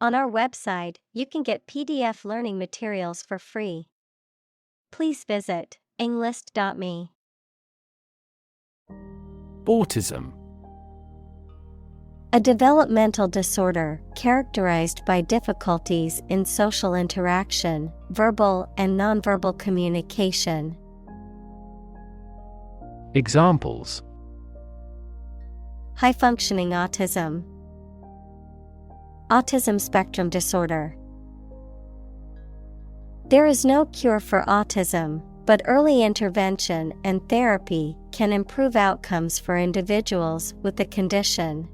On our website, you can get PDF learning materials for free. Please visit englist.me. Autism. A developmental disorder characterized by difficulties in social interaction, verbal and nonverbal communication. Examples: High-functioning autism. Autism spectrum disorder. There is no cure for autism, but early intervention and therapy can improve outcomes for individuals with the condition.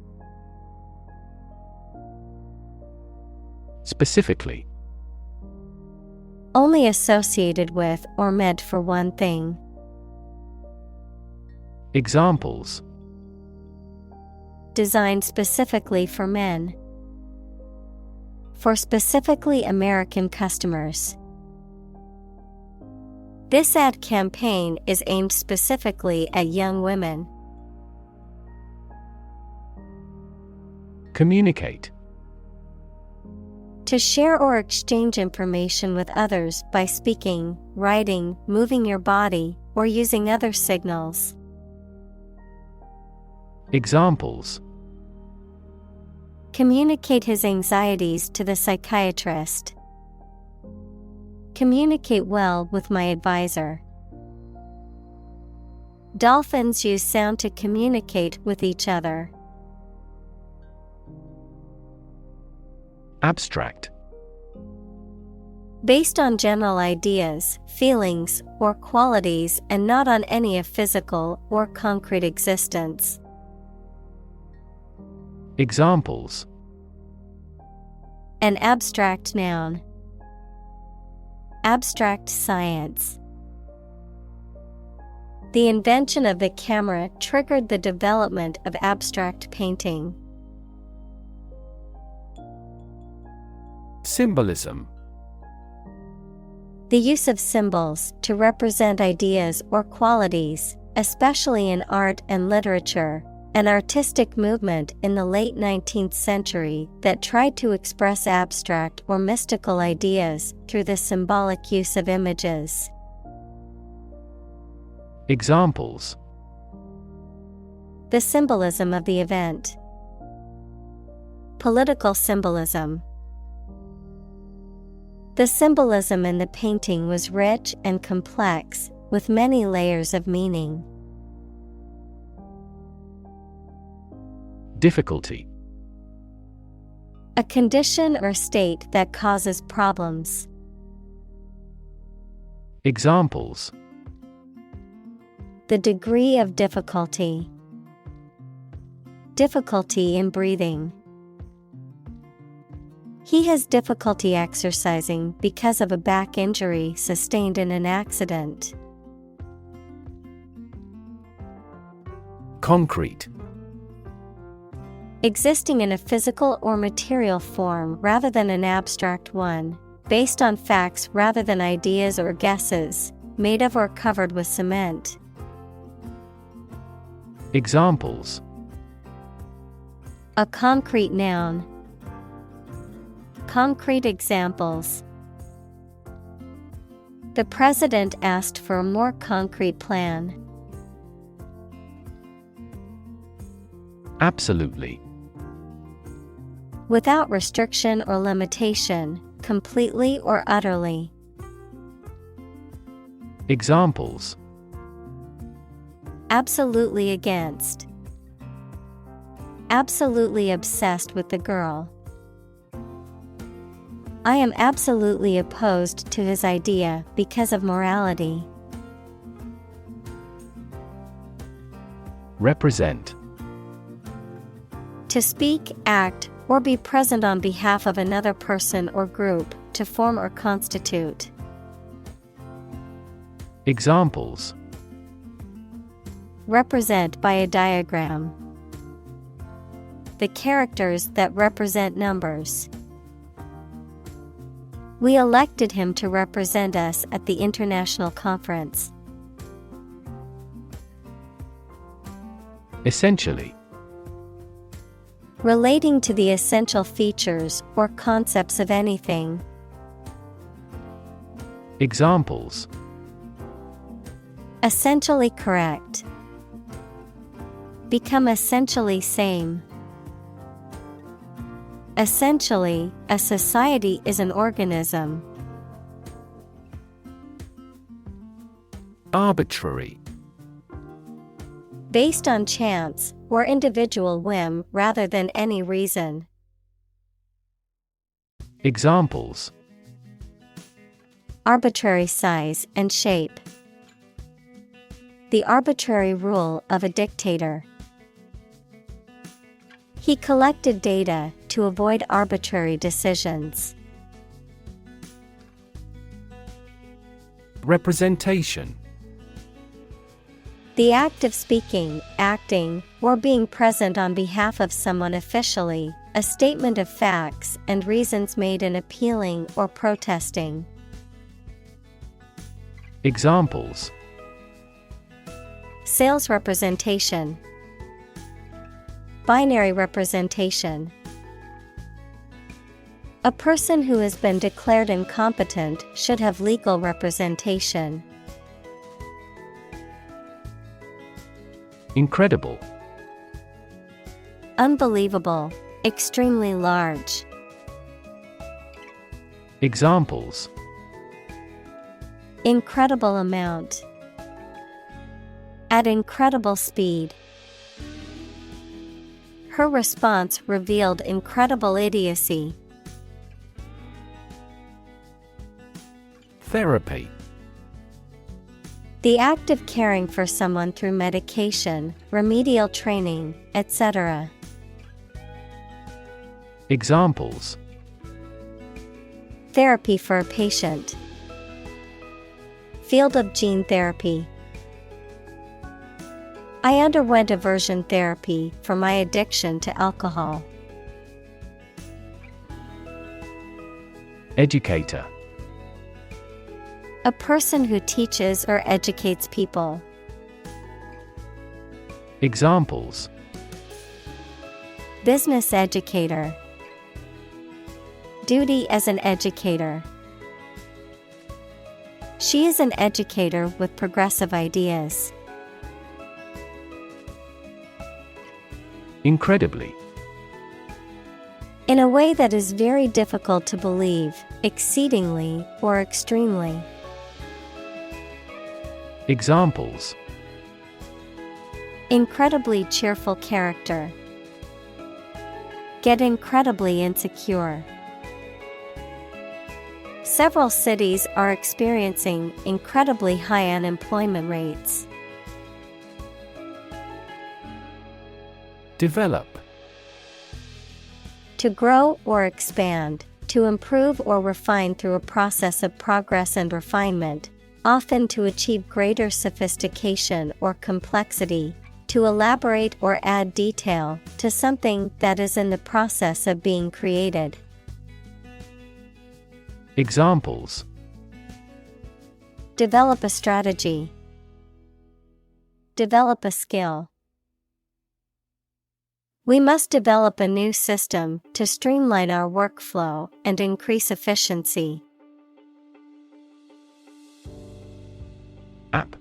Specifically. Only associated with or meant for one thing. Examples: Designed specifically for men. For specifically American customers. This ad campaign is aimed specifically at young women. Communicate. To share or exchange information with others by speaking, writing, moving your body, or using other signals. Examples: Communicate his anxieties to the psychiatrist. Communicate well with my advisor. Dolphins use sound to communicate with each other. Abstract. Based on general ideas, feelings, or qualities and not on any of physical or concrete existence. Examples: An abstract noun. Abstract science. The invention of the camera triggered the development of abstract painting. Symbolism. The use of symbols to represent ideas or qualities, especially in art and literature, an artistic movement in the late 19th century that tried to express abstract or mystical ideas through the symbolic use of images. Examples: The symbolism of the event. Political symbolism. The symbolism in the painting was rich and complex, with many layers of meaning. Difficulty. A condition or state that causes problems. Examples: The degree of difficulty. Difficulty in breathing. He has difficulty exercising because of a back injury sustained in an accident. Concrete. Existing in a physical or material form rather than an abstract one, based on facts rather than ideas or guesses, made of or covered with cement. Examples: A concrete noun. Concrete examples. The president asked for a more concrete plan. Absolutely. Without restriction or limitation, completely or utterly. Examples: Absolutely against. Absolutely obsessed with the girl. I am absolutely opposed to his idea because of morality. Represent. To speak, act, or be present on behalf of another person or group, to form or constitute. Examples: Represent by a diagram. The characters that represent numbers. We elected him to represent us at the international conference. Essentially. Relating to the essential features or concepts of anything. Examples: Essentially correct. Become essentially same. Essentially, a society is an organism. Arbitrary. Based on chance or individual whim rather than any reason. Examples: Arbitrary size and shape. The arbitrary rule of a dictator. He collected data to avoid arbitrary decisions. Representation. The act of speaking, acting, or being present on behalf of someone officially, a statement of facts and reasons made in appealing or protesting. Examples: Sales representation. Binary representation. A person who has been declared incompetent should have legal representation. Incredible. Unbelievable. Extremely large. Examples: Incredible amount. At incredible speed. Her response revealed incredible idiocy. Therapy. The act of caring for someone through medication, remedial training, etc. Examples: Therapy for a patient. Field of gene therapy. I underwent aversion therapy for my addiction to alcohol. Educator. A person who teaches or educates people. Examples: Business educator. Duty as an educator. She is an educator with progressive ideas. Incredibly. In a way that is very difficult to believe, exceedingly or extremely. Examples: Incredibly cheerful character. Get incredibly insecure. Several cities are experiencing incredibly high unemployment rates. Develop. To grow or expand, to improve or refine through a process of progress and refinement, often to achieve greater sophistication or complexity, to elaborate or add detail to something that is in the process of being created. Examples: Develop a strategy. Develop a skill. We must develop a new system to streamline our workflow and increase efficiency. App.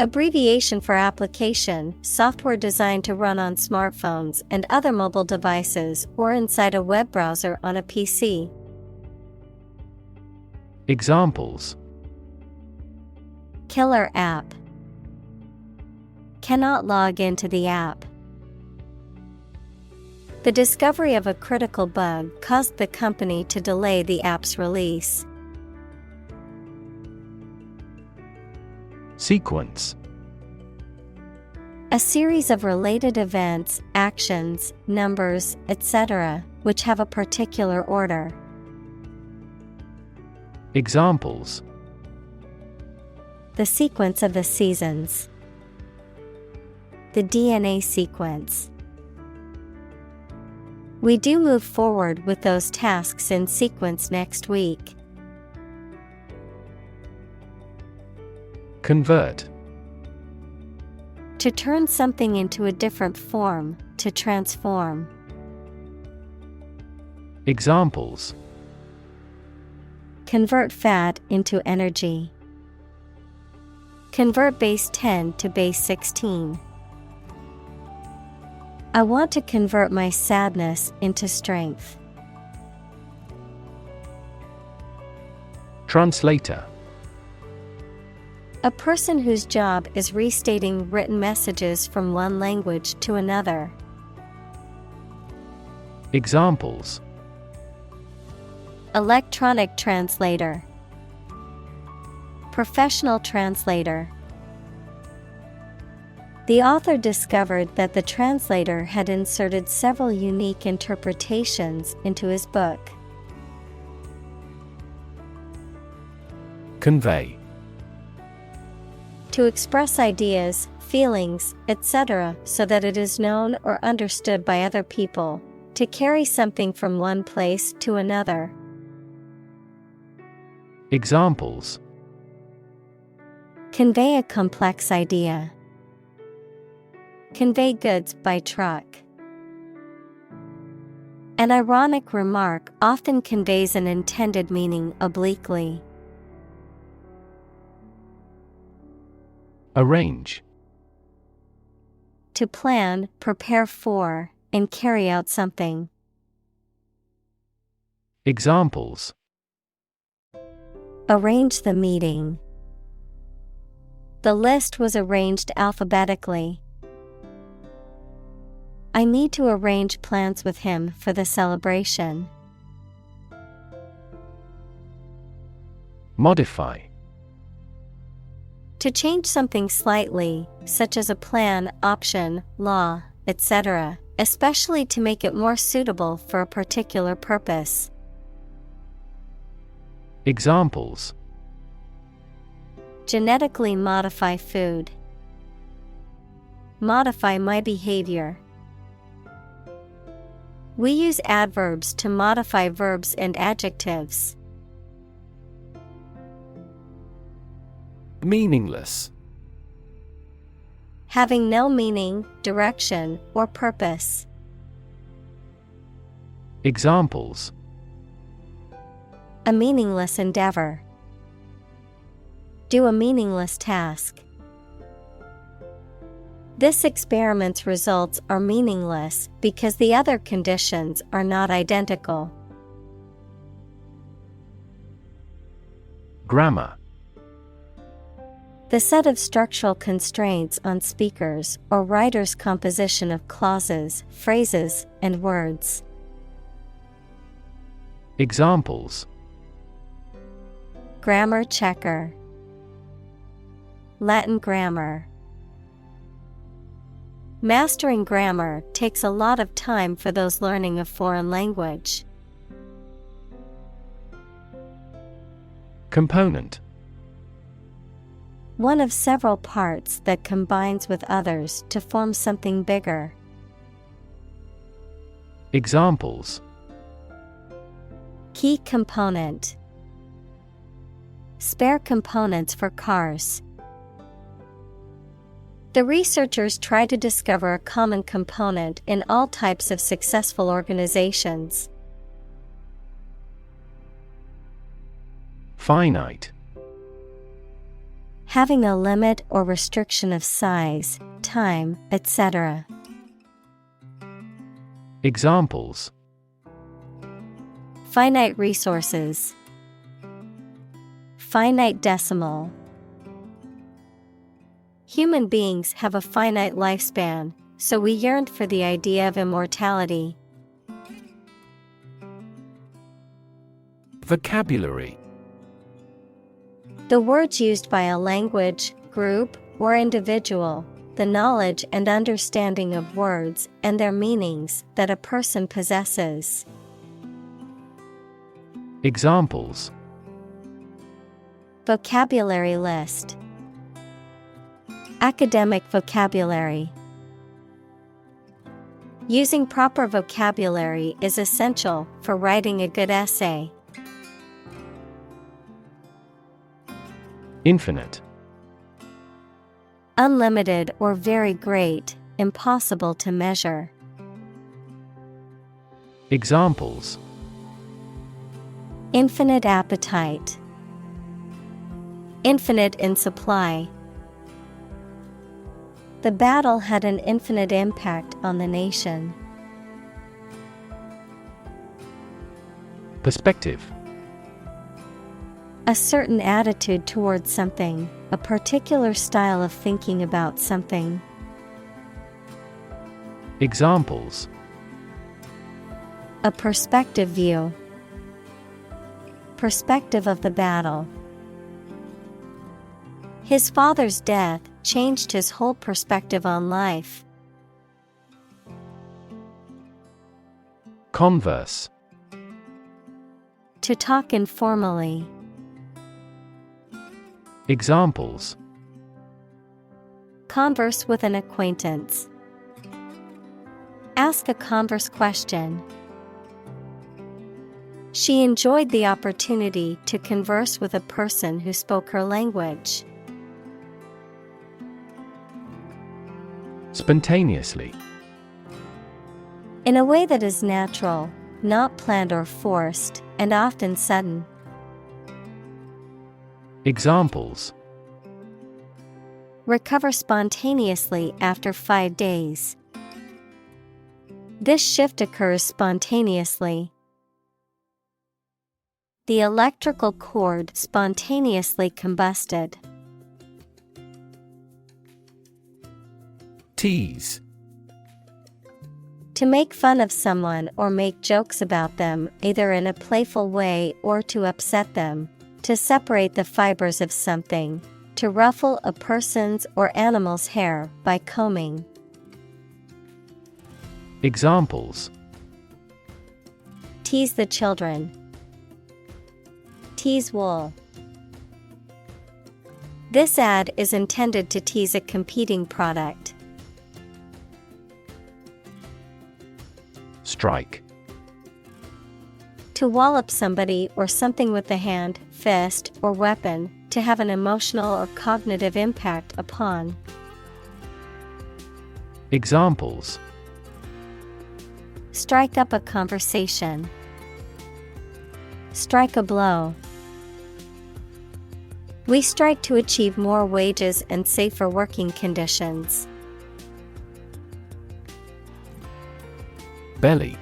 Abbreviation for application, software designed to run on smartphones and other mobile devices or inside a web browser on a PC. Examples: Killer app. Cannot log into the app. The discovery of a critical bug caused the company to delay the app's release. Sequence. A series of related events, actions, numbers, etc., which have a particular order. Examples: The sequence of the seasons. The DNA sequence. We do move forward with those tasks in sequence next week. Convert. To turn something into a different form, to transform. Examples: Convert fat into energy. Convert base 10 to base 16. I want to convert my sadness into strength. Translator: A person whose job is restating written messages from one language to another. Examples: Electronic translator. Professional translator. The author discovered that the translator had inserted several unique interpretations into his book. Convey: To express ideas, feelings, etc., so that it is known or understood by other people. To carry something from one place to another. Examples: Convey a complex idea. Convey goods by truck. An ironic remark often conveys an intended meaning obliquely. Arrange: To plan, prepare for, and carry out something. Examples: Arrange the meeting. The list was arranged alphabetically. I need to arrange plans with him for the celebration. Modify: To change something slightly, such as a plan, option, law, etc., especially to make it more suitable for a particular purpose. Examples: Genetically modify food. Modify my behavior. We use adverbs to modify verbs and adjectives. Meaningless: Having no meaning, direction, or purpose. Examples: A meaningless endeavor. Do a meaningless task. This experiment's results are meaningless because the other conditions are not identical. Grammar: The set of structural constraints on speakers or writers' composition of clauses, phrases, and words. Examples: Grammar checker. Latin grammar. Mastering grammar takes a lot of time for those learning a foreign language. Component: One of several parts that combines with others to form something bigger. Examples: Key component. Spare components for cars. The researchers try to discover a common component in all types of successful organizations. Finite: Having a limit or restriction of size, time, etc. Examples: Finite resources. Finite decimal. Human beings have a finite lifespan, so we yearned for the idea of immortality. Vocabulary: The words used by a language, group, or individual, the knowledge and understanding of words and their meanings that a person possesses. Examples: Vocabulary list. Academic vocabulary. Using proper vocabulary is essential for writing a good essay. Infinite: Unlimited or very great, impossible to measure. Examples: infinite appetite, infinite in supply. The battle had an infinite impact on the nation. Perspective: a certain attitude towards something, a particular style of thinking about something. Examples: a perspective view, perspective of the battle. His father's death changed his whole perspective on life. Converse: to talk informally. Examples: converse with an acquaintance. Ask a converse question. She enjoyed the opportunity to converse with a person who spoke her language. Spontaneously: in a way that is natural, not planned or forced, and often sudden. Examples: recover spontaneously after 5 days. This shift occurs spontaneously. The electrical cord spontaneously combusted. Tease: to make fun of someone or make jokes about them, either in a playful way or to upset them. To separate the fibers of something. To ruffle a person's or animal's hair by combing. Examples: tease the children. Tease wool. This ad is intended to tease a competing product. Strike: to wallop somebody or something with the hand, fist, or weapon, to have an emotional or cognitive impact upon. Examples: strike up a conversation. Strike a blow. We strike to achieve more wages and safer working conditions. Belly: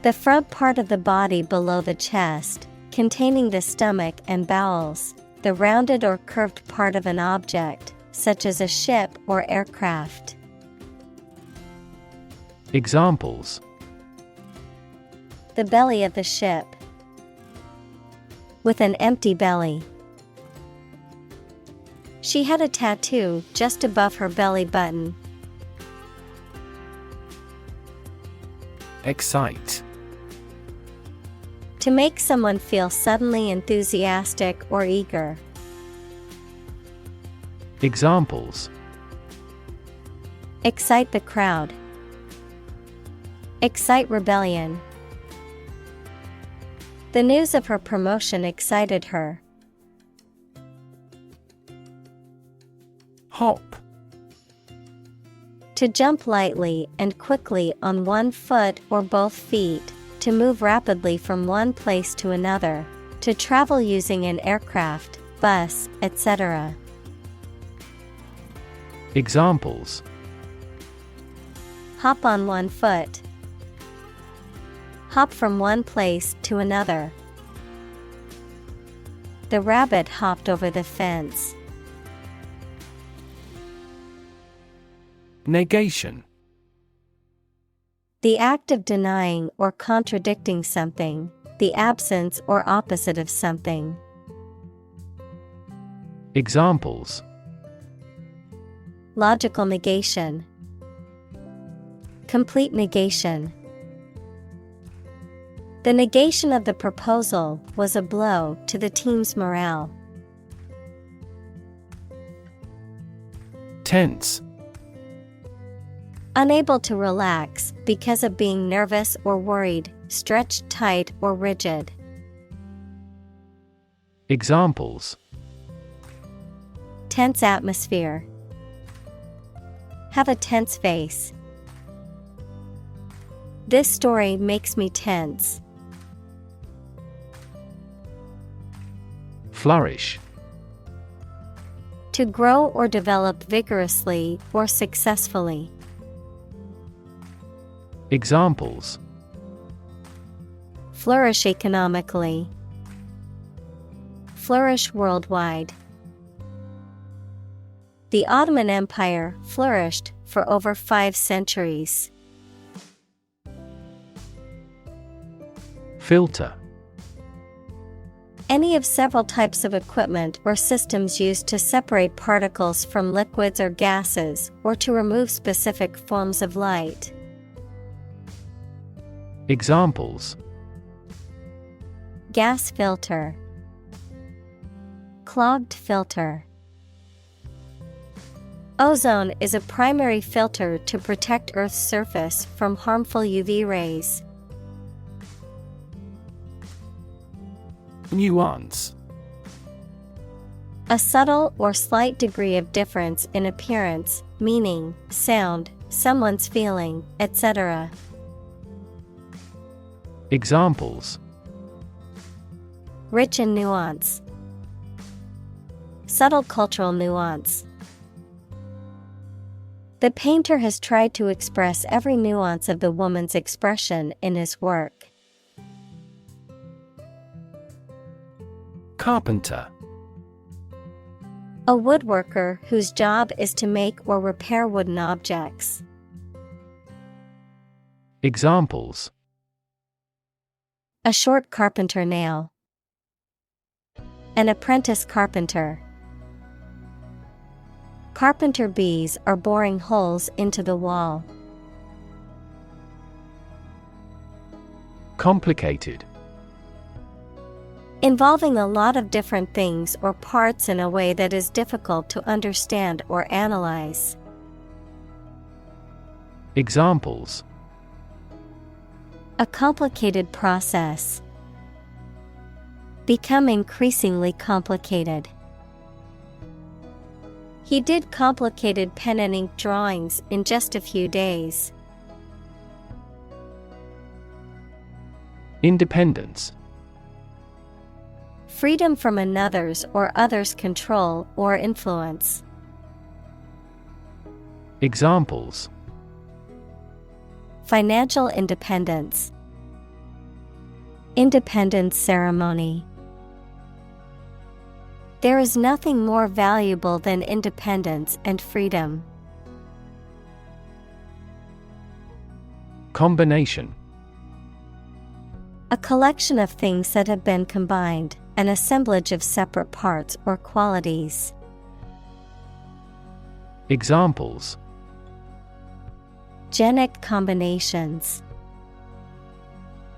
the front part of the body below the chest, containing the stomach and bowels, the rounded or curved part of an object, such as a ship or aircraft. Examples: the belly of the ship. With an empty belly. She had a tattoo just above her belly button. Excite: to make someone feel suddenly enthusiastic or eager. Examples: excite the crowd. Excite rebellion. The news of her promotion excited her. Hop: to jump lightly and quickly on one foot or both feet, to move rapidly from one place to another, to travel using an aircraft, bus, etc. Examples: hop on one foot. Hop from one place to another. The rabbit hopped over the fence. Negation: the act of denying or contradicting something, the absence or opposite of something. Examples: logical negation. Complete negation. The negation of the proposal was a blow to the team's morale. Tense: unable to relax because of being nervous or worried, stretched tight or rigid. Examples: tense atmosphere. Have a tense face. This story makes me tense. Flourish. To grow or develop vigorously or successfully. Examples: Flourish economically. Flourish worldwide. The Ottoman Empire flourished for over 5 centuries. Filter. Any of several types of equipment or systems used to separate particles from liquids or gases, or to remove specific forms of light. Examples: Gas filter. Clogged filter. Ozone is a primary filter to protect Earth's surface from harmful UV rays. Nuance. A subtle or slight degree of difference in appearance, meaning, sound, someone's feeling, etc. Examples: Rich in nuance. Subtle cultural nuance. The painter has tried to express every nuance of the woman's expression in his work. Carpenter. A woodworker whose job is to make or repair wooden objects. Examples: A short carpenter nail. An apprentice carpenter. Carpenter bees are boring holes into the wall. Complicated. Involving a lot of different things or parts in a way that is difficult to understand or analyze. Examples: A complicated process. Become increasingly complicated. He did complicated pen and ink drawings in just a few days. Independence. Freedom from another's or others' control or influence. Examples: Financial independence. Independence ceremony. There is nothing more valuable than independence and freedom. Combination. A collection of things that have been combined, an assemblage of separate parts or qualities. Examples: Genic combinations.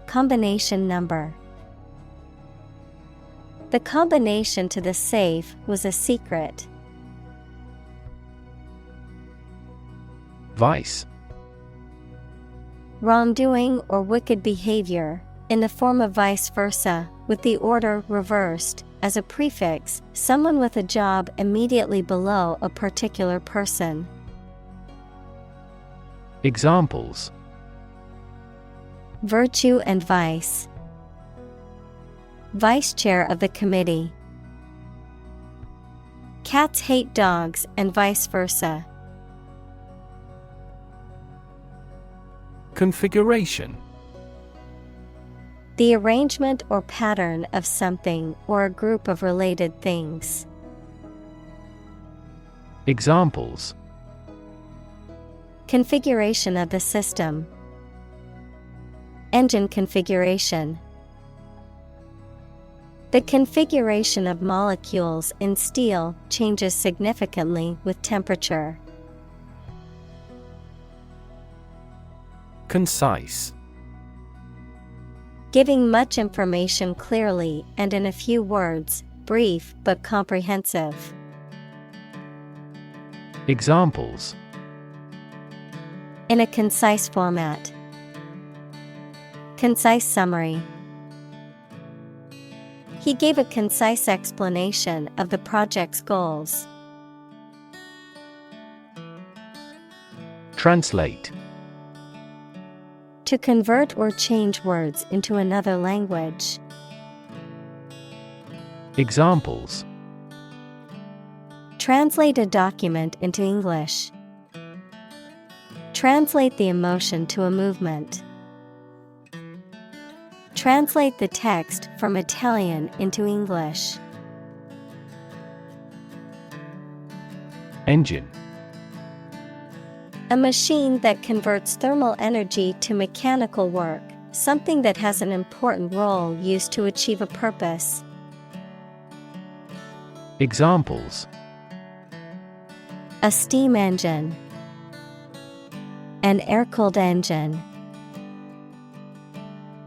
Combination number. The combination to the safe was a secret. Vice. Wrongdoing or wicked behavior, in the form of vice versa, with the order reversed, as a prefix, someone with a job immediately below a particular person. Examples: Virtue and vice. Vice chair of the committee. Cats hate dogs and vice versa. Configuration. The arrangement or pattern of something or a group of related things. Examples: Configuration of the system. Engine configuration. The configuration of molecules in steel changes significantly with temperature. Concise. Giving much information clearly and in a few words, brief but comprehensive. Examples: In a concise format. Concise summary. He gave a concise explanation of the project's goals. Translate. To convert or change words into another language. Examples: Translate a document into English. Translate the emotion to a movement. Translate the text from Italian into English. Engine. A machine that converts thermal energy to mechanical work, something that has an important role used to achieve a purpose. Examples: A steam engine. An air-cooled engine.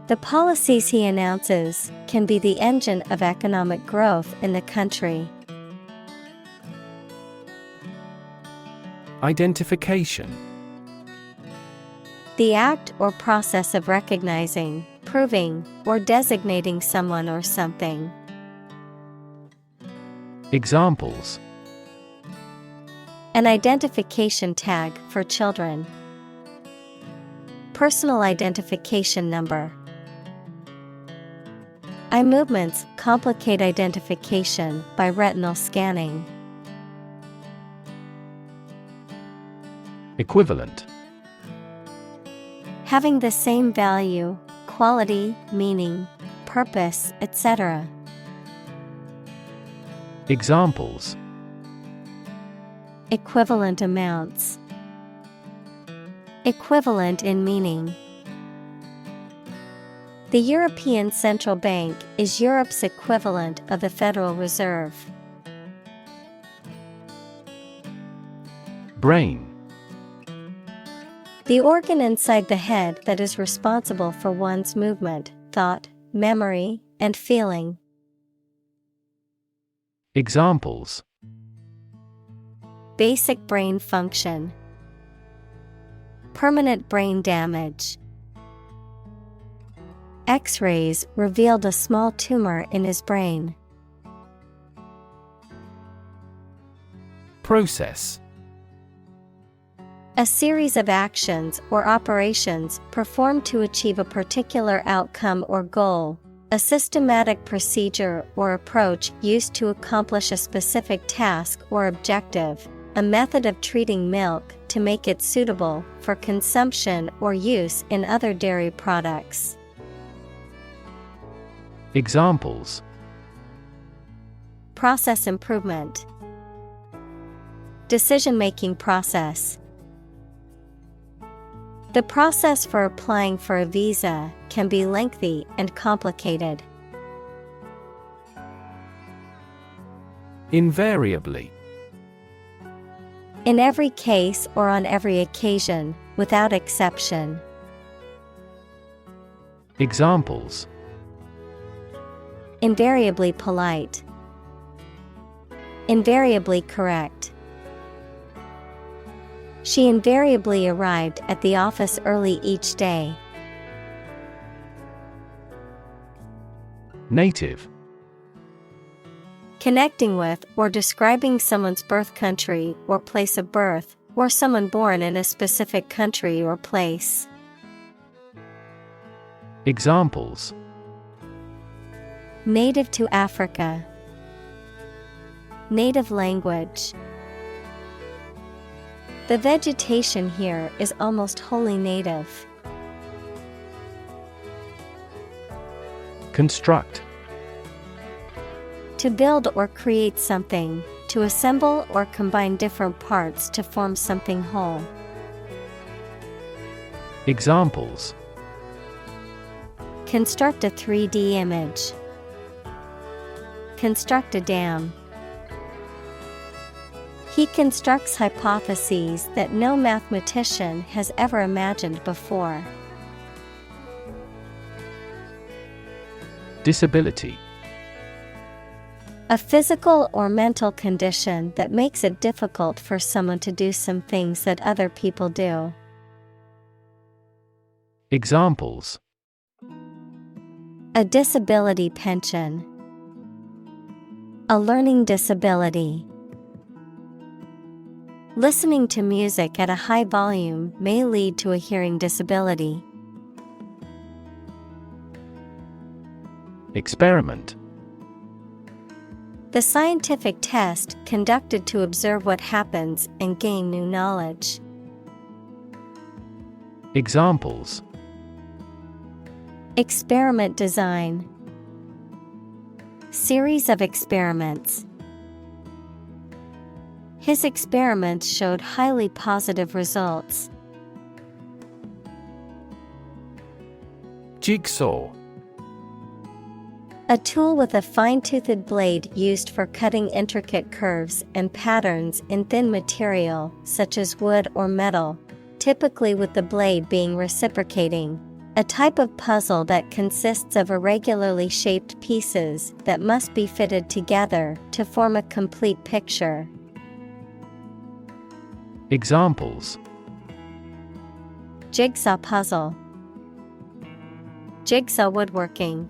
The policies he announces can be the engine of economic growth in the country. Identification. The act or process of recognizing, proving, or designating someone or something. Examples: An identification tag for children. Personal identification number. Eye movements complicate identification by retinal scanning. Equivalent. Having the same value, quality, meaning, purpose, etc. Examples: Equivalent amounts. Equivalent in meaning. The European Central Bank is Europe's equivalent of the Federal Reserve. Brain. The organ inside the head that is responsible for one's movement, thought, memory, and feeling. Examples: Basic brain function. Permanent brain damage. X-rays revealed a small tumor in his brain. Process. A series of actions or operations performed to achieve a particular outcome or goal. A systematic procedure or approach used to accomplish a specific task or objective. A method of treating milk to make it suitable for consumption or use in other dairy products. Examples: Process improvement. Decision-making process. The process for applying for a visa can be lengthy and complicated. Invariably. In every case or on every occasion, without exception. Examples: Invariably polite. Invariably correct. She invariably arrived at the office early each day. Native. Connecting with or describing someone's birth country or place of birth, or someone born in a specific country or place. Examples: Native to Africa. Native language. The vegetation here is almost wholly native. Construct. To build or create something, to assemble or combine different parts to form something whole. Examples: Construct a 3D image. Construct a dam. He constructs hypotheses that no mathematician has ever imagined before. Disability. A physical or mental condition that makes it difficult for someone to do some things that other people do. Examples: A disability pension. A learning disability. Listening to music at a high volume may lead to a hearing disability. Experiment. The scientific test conducted to observe what happens and gain new knowledge. Examples. Experiment design. Series of experiments. His experiments showed highly positive results. Jigsaw. A tool with a fine-toothed blade used for cutting intricate curves and patterns in thin material, such as wood or metal, typically with the blade being reciprocating. A type of puzzle that consists of irregularly shaped pieces that must be fitted together to form a complete picture. Examples. Jigsaw puzzle. Jigsaw woodworking.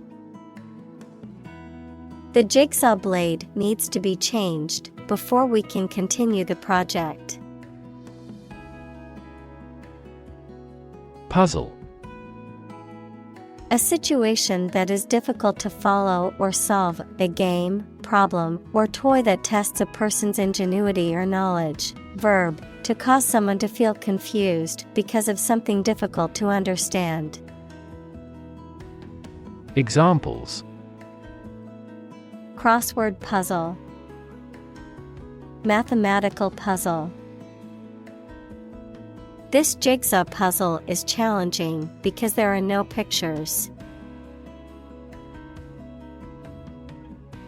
The jigsaw blade needs to be changed before we can continue the project. Puzzle. A situation that is difficult to follow or solve, a game, problem, or toy that tests a person's ingenuity or knowledge. Verb, to cause someone to feel confused because of something difficult to understand. Examples. Crossword puzzle. Mathematical puzzle. This jigsaw puzzle is challenging because there are no pictures.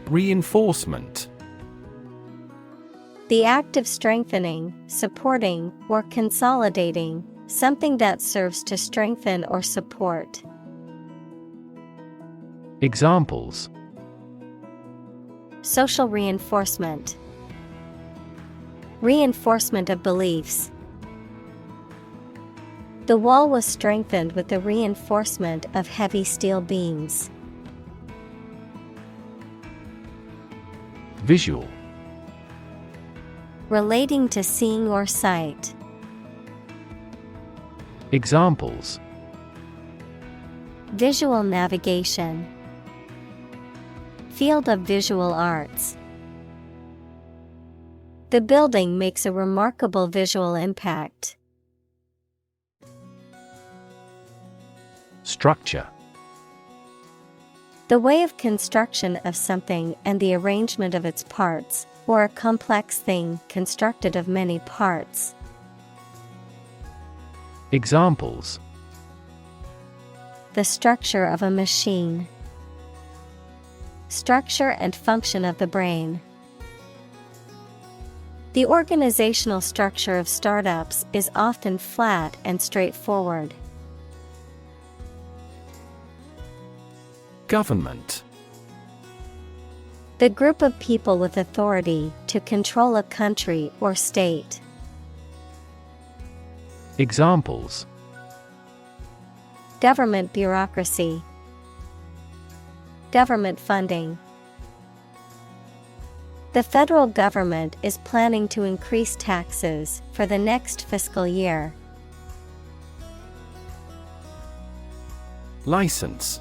Reinforcement. The act of strengthening, supporting, or consolidating, something that serves to strengthen or support. Examples. Social reinforcement. Reinforcement of beliefs. The wall was strengthened with the reinforcement of heavy steel beams. Visual. Relating to seeing or sight. Examples. Visual navigation. Field of visual arts. The building makes a remarkable visual impact. Structure. The way of construction of something and the arrangement of its parts, or a complex thing constructed of many parts. Examples. The structure of a machine. Structure and function of the brain. The organizational structure of startups is often flat and straightforward. Government. The group of people with authority to control a country or state. Examples. Government bureaucracy. Government funding. The federal government is planning to increase taxes for the next fiscal year. License.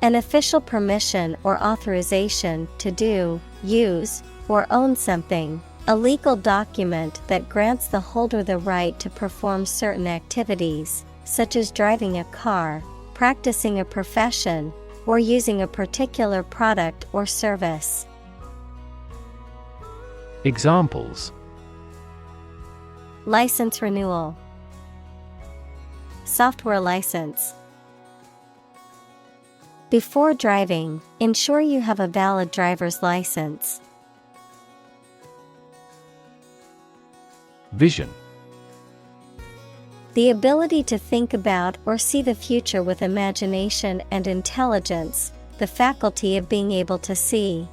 An official permission or authorization to do, use, or own something. A legal document that grants the holder the right to perform certain activities, such as driving a car, practicing a profession, or using a particular product or service. Examples. License renewal. Software license. Before driving, ensure you have a valid driver's license. Vision. The ability to think about or see the future with imagination and intelligence, the faculty of being able to see.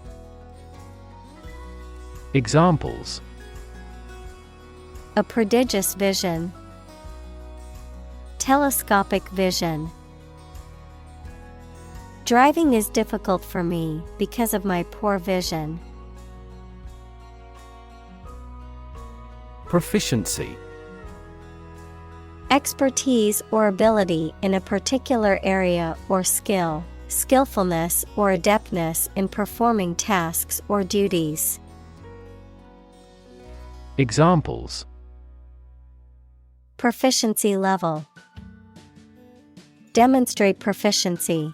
Examples. A prodigious vision. Telescopic vision. Driving is difficult for me because of my poor vision. Proficiency. Expertise or ability in a particular area or skill, skillfulness or adeptness in performing tasks or duties. Examples: Proficiency level. Demonstrate proficiency.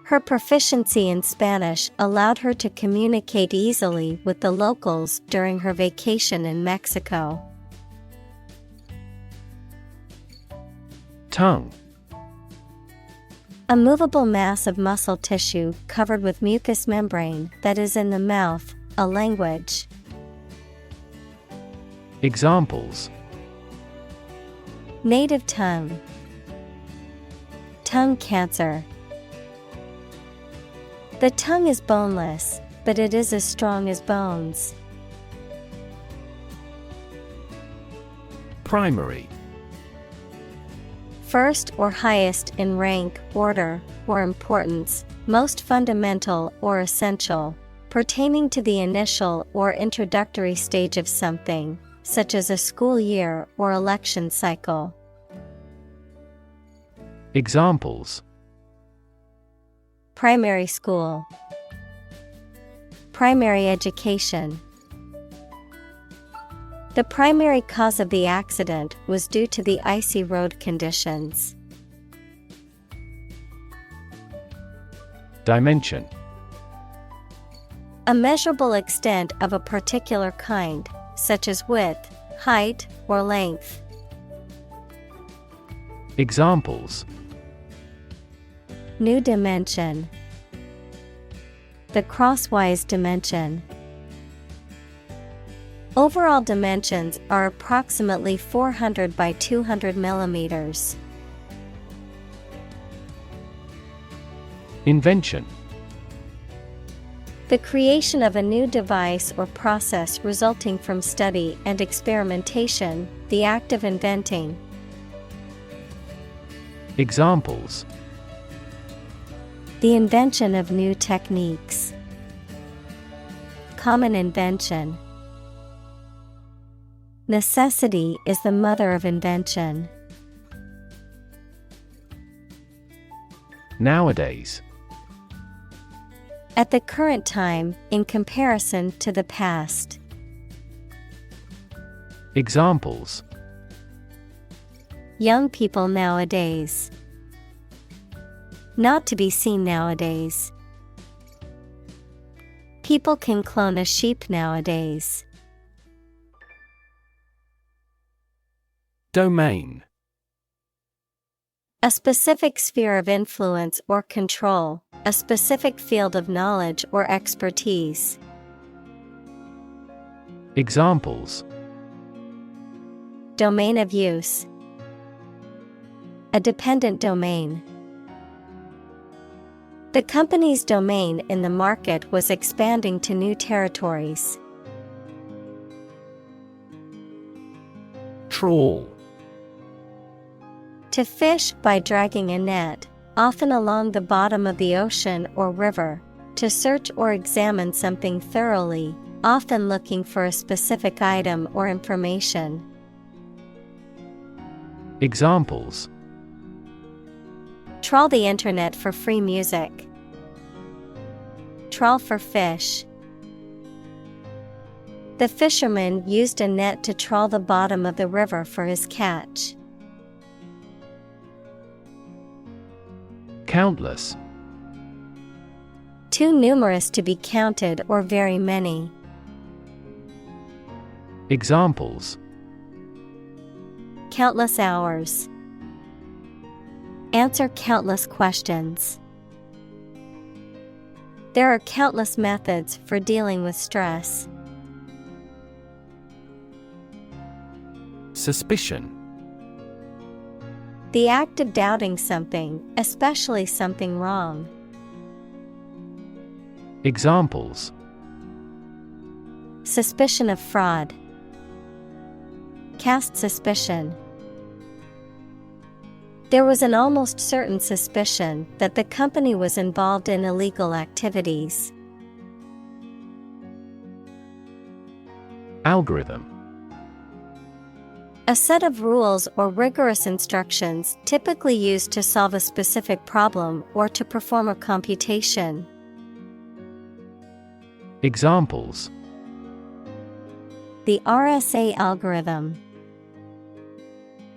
Her proficiency in Spanish allowed her to communicate easily with the locals during her vacation in Mexico. Tongue. A movable mass of muscle tissue covered with mucous membrane that is in the mouth, a language. Examples: Native tongue. Tongue cancer. The tongue is boneless, but it is as strong as bones. Primary. First or highest in rank, order, or importance, most fundamental or essential, pertaining to the initial or introductory stage of something, such as a school year or election cycle. Examples: Primary school. Primary education. The primary cause of the accident was due to the icy road conditions. Dimension. A measurable extent of a particular kind, such as width, height, or length. Examples: New dimension. The crosswise dimension. Overall dimensions are approximately 400 by 200 millimeters. Invention. The creation of a new device or process resulting from study and experimentation, the act of inventing. Examples: The invention of new techniques. Common invention. Necessity is the mother of invention. Nowadays. At the current time, in comparison to the past. Examples: Young people nowadays. Not to be seen nowadays. People can clone a sheep nowadays. Domain. A specific sphere of influence or control, a specific field of knowledge or expertise. Examples: Domain of use. A dependent domain. The company's domain in the market was expanding to new territories. Trawl. To fish by dragging a net, often along the bottom of the ocean or river, to search or examine something thoroughly, often looking for a specific item or information. Examples: Trawl the internet for free music. Trawl for fish. The fisherman used a net to trawl the bottom of the river for his catch. Countless. Too numerous to be counted or very many. Examples: Countless hours. Answer countless questions. There are countless methods for dealing with stress. Suspicion. The act of doubting something, especially something wrong. Examples: Suspicion of fraud. Cast suspicion. There was an almost certain suspicion that the company was involved in illegal activities. Algorithm. A set of rules or rigorous instructions typically used to solve a specific problem or to perform a computation. Examples: The RSA algorithm.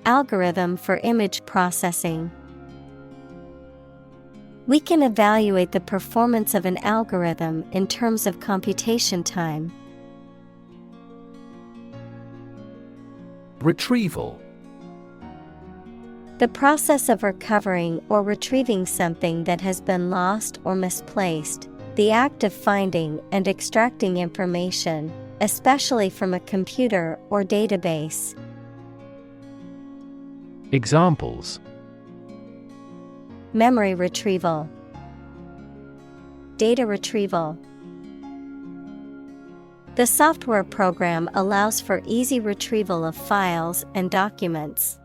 Algorithm for image processing. We can evaluate the performance of an algorithm in terms of computation time. Retrieval. The process of recovering or retrieving something that has been lost or misplaced. The act of finding and extracting information, especially from a computer or database. Examples: Memory retrieval. Data retrieval. The software program allows for easy retrieval of files and documents.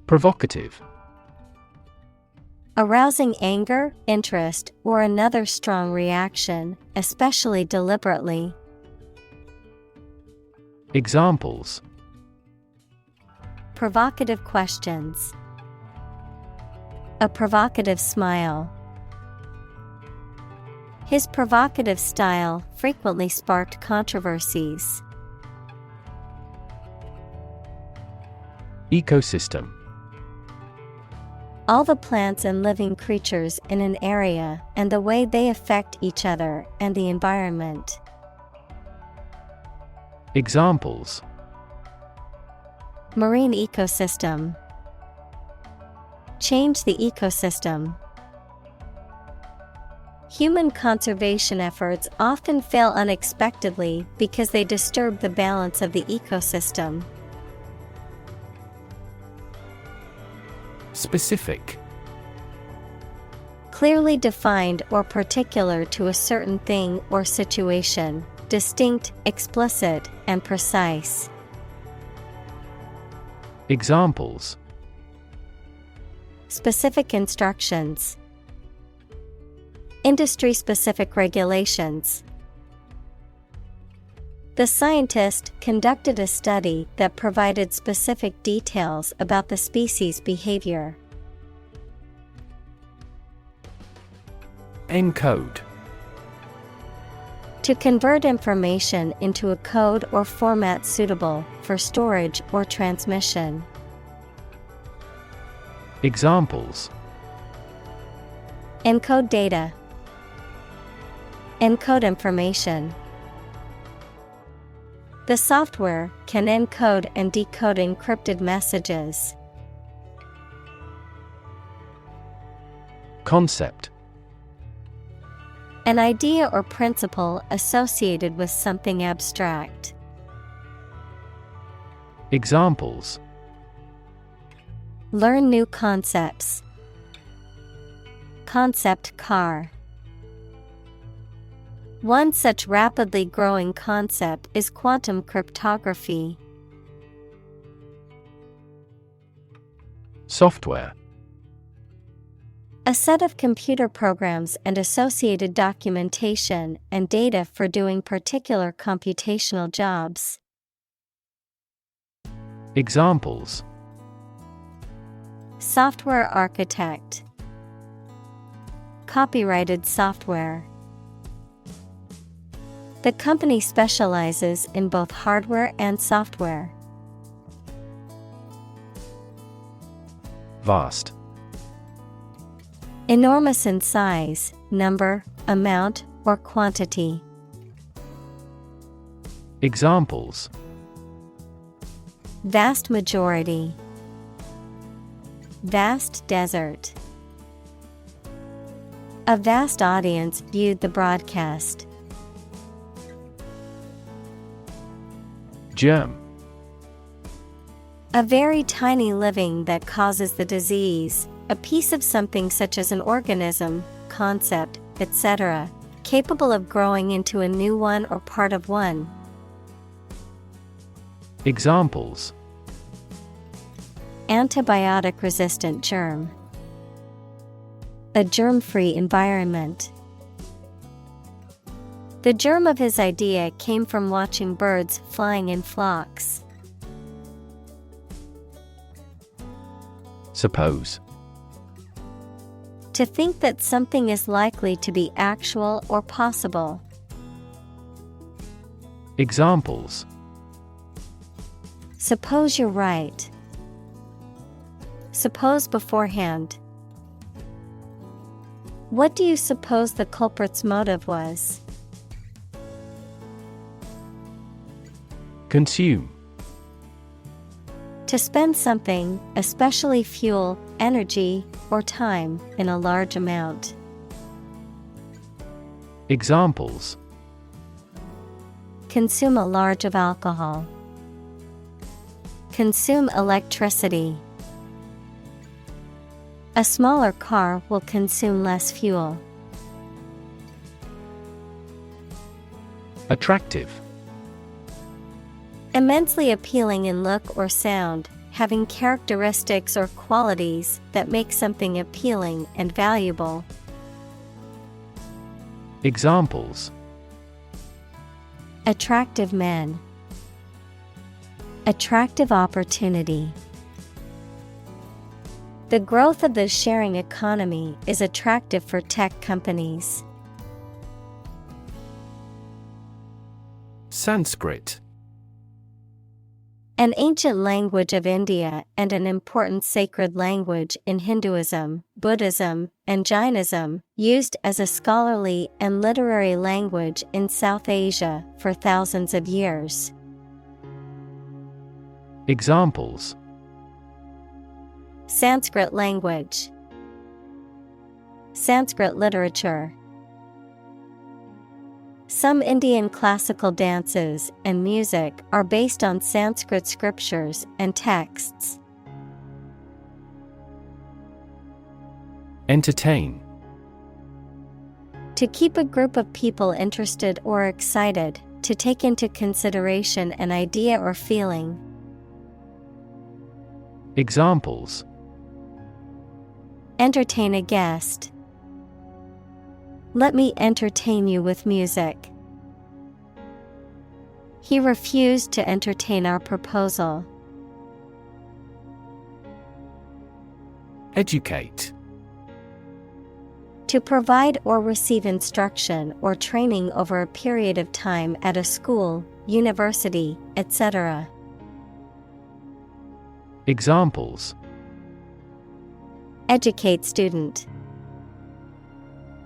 Provocative. Arousing anger, interest, or another strong reaction, especially deliberately. Examples: Provocative questions. A provocative smile. His provocative style frequently sparked controversies. Ecosystem. All the plants and living creatures in an area and the way they affect each other and the environment. Examples: Marine ecosystem. Change the ecosystem. Human conservation efforts often fail unexpectedly because they disturb the balance of the ecosystem. Specific. Clearly defined or particular to a certain thing or situation, distinct, explicit, and precise. Examples: Specific instructions. Industry-specific regulations. The scientist conducted a study that provided specific details about the species' behavior. Encode. To convert information into a code or format suitable for storage or transmission. Examples: Encode data. Encode information. The software can encode and decode encrypted messages. Concept. An idea or principle associated with something abstract. Examples: Learn new concepts. Concept car. One such rapidly growing concept is quantum cryptography. Software. A set of computer programs and associated documentation and data for doing particular computational jobs. Examples: Software architect. Copyrighted software. The company specializes in both hardware and software. Vast. Enormous in size, number, amount, or quantity. Examples: Vast majority. Vast desert. A vast audience viewed the broadcast. Germ. A very tiny living that causes the disease, a piece of something such as an organism, concept, etc., capable of growing into a new one or part of one. Examples: Antibiotic-resistant germ. A germ-free environment. The germ of his idea came from watching birds flying in flocks. Suppose. To think that something is likely to be actual or possible. Examples. Suppose you're right. Suppose beforehand. What do you suppose the culprit's motive was? Consume. To spend something, especially fuel, energy, or time, in a large amount. Examples. Consume a large of alcohol. Consume electricity. A smaller car will consume less fuel. Attractive. Immensely appealing in look or sound, having characteristics or qualities that make something appealing and valuable. Examples. Attractive men. Attractive opportunity. The growth of the sharing economy is attractive for tech companies. Sanskrit. An ancient language of India and an important sacred language in Hinduism, Buddhism, and Jainism, used as a scholarly and literary language in South Asia for thousands of years. Examples. Sanskrit language. Sanskrit literature. Some Indian classical dances and music are based on Sanskrit scriptures and texts. Entertain. To keep a group of people interested or excited, to take into consideration an idea or feeling. Examples. Entertain a guest. Let me entertain you with music. He refused to entertain our proposal. Educate. To provide or receive instruction or training over a period of time at a school, university, etc. Examples. Educate student.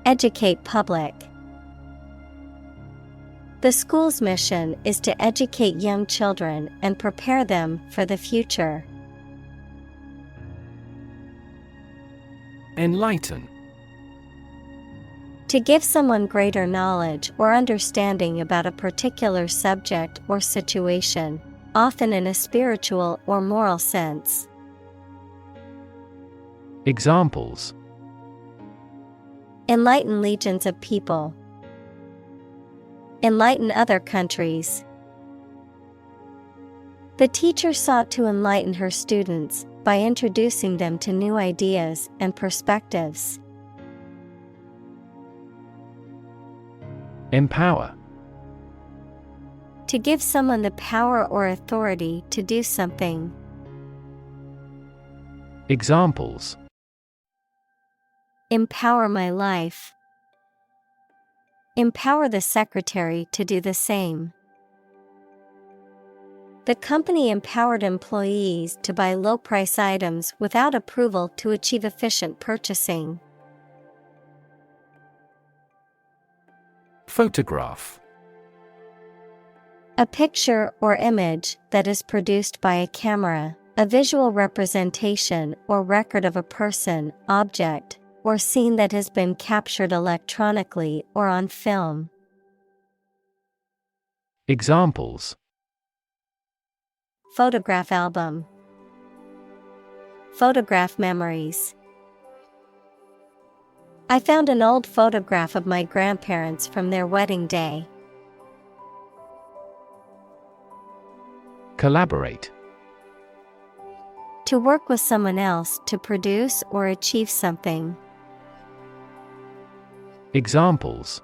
Educate public. The school's mission is to educate young children and prepare them for the future. Enlighten. To give someone greater knowledge or understanding about a particular subject or situation, often in a spiritual or moral sense. Examples. Enlighten legions of people. Enlighten other countries. The teacher sought to enlighten her students by introducing them to new ideas and perspectives. Empower. To give someone the power or authority to do something. Examples. Empower my life. Empower the secretary to do the same. The company empowered employees to buy low-price items without approval to achieve efficient purchasing. Photograph. A picture or image that is produced by a camera, a visual representation or record of a person, object, or scene that has been captured electronically or on film. Examples. Photograph album. Photograph memories. I found an old photograph of my grandparents from their wedding day. Collaborate. To work with someone else to produce or achieve something. Examples.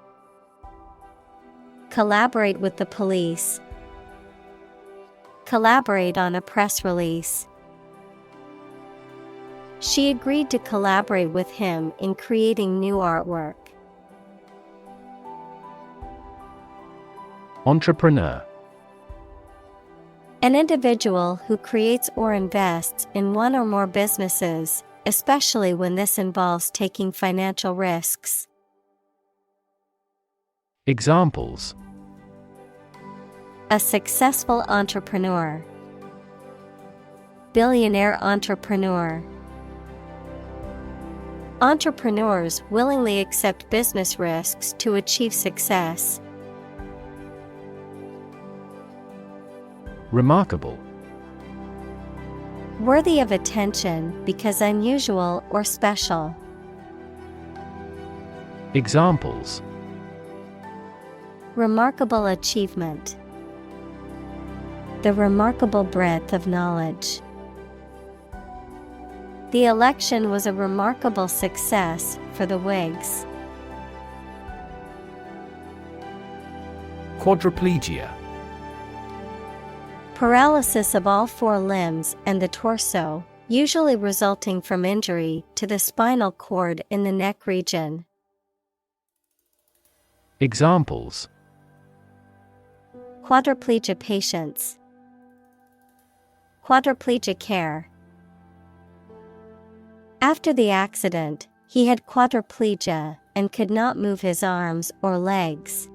Collaborate with the police. Collaborate on a press release. She agreed to collaborate with him in creating new artwork. Entrepreneur. An individual who creates or invests in one or more businesses, especially when this involves taking financial risks. Examples: A successful entrepreneur. Billionaire entrepreneur. Entrepreneurs willingly accept business risks to achieve success. Remarkable. Worthy of attention because unusual or special. Examples: Remarkable achievement. The remarkable breadth of knowledge. The election was a remarkable success for the Whigs. Quadriplegia. Paralysis of all four limbs and the torso, usually resulting from injury to the spinal cord in the neck region. Examples: Quadriplegia patients. Quadriplegia care. After the accident, he had quadriplegia and could not move his arms or legs.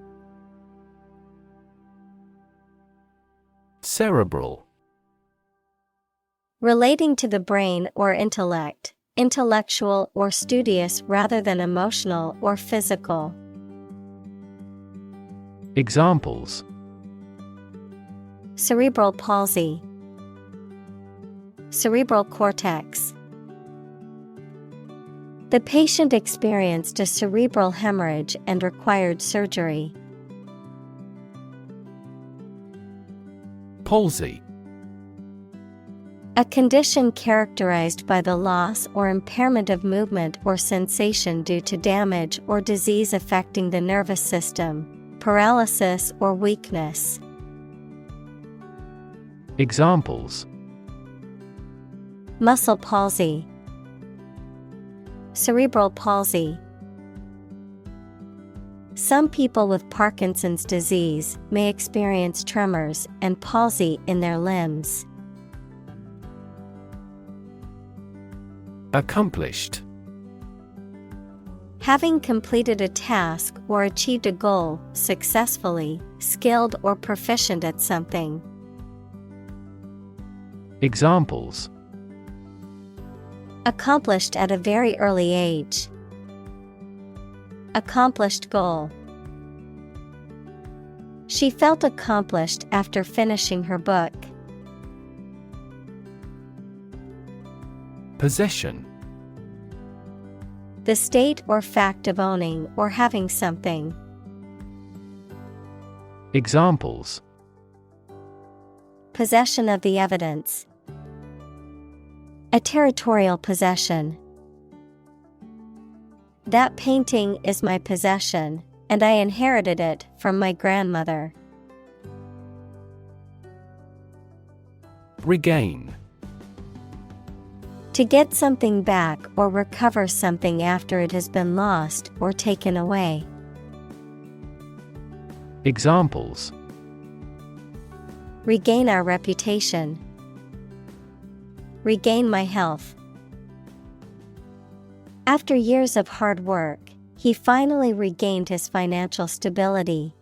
Cerebral. Relating to the brain or intellect, intellectual or studious rather than emotional or physical. Examples: Cerebral palsy. Cerebral cortex. The patient experienced a cerebral hemorrhage and required surgery. Palsy. A condition characterized by the loss or impairment of movement or sensation due to damage or disease affecting the nervous system, paralysis or weakness. Examples: Muscle palsy. Cerebral palsy. Some people with Parkinson's disease may experience tremors and palsy in their limbs. Accomplished. Having completed a task or achieved a goal successfully, skilled or proficient at something. Examples: Accomplished at a very early age. Accomplished goal. She felt accomplished after finishing her book. Possession. The state or fact of owning or having something. Examples: Possession of the evidence. A territorial possession. That painting is my possession, and I inherited it from my grandmother. Regain. To get something back or recover something after it has been lost or taken away. Examples: Regain our reputation. Regain my health. After years of hard work, he finally regained his financial stability.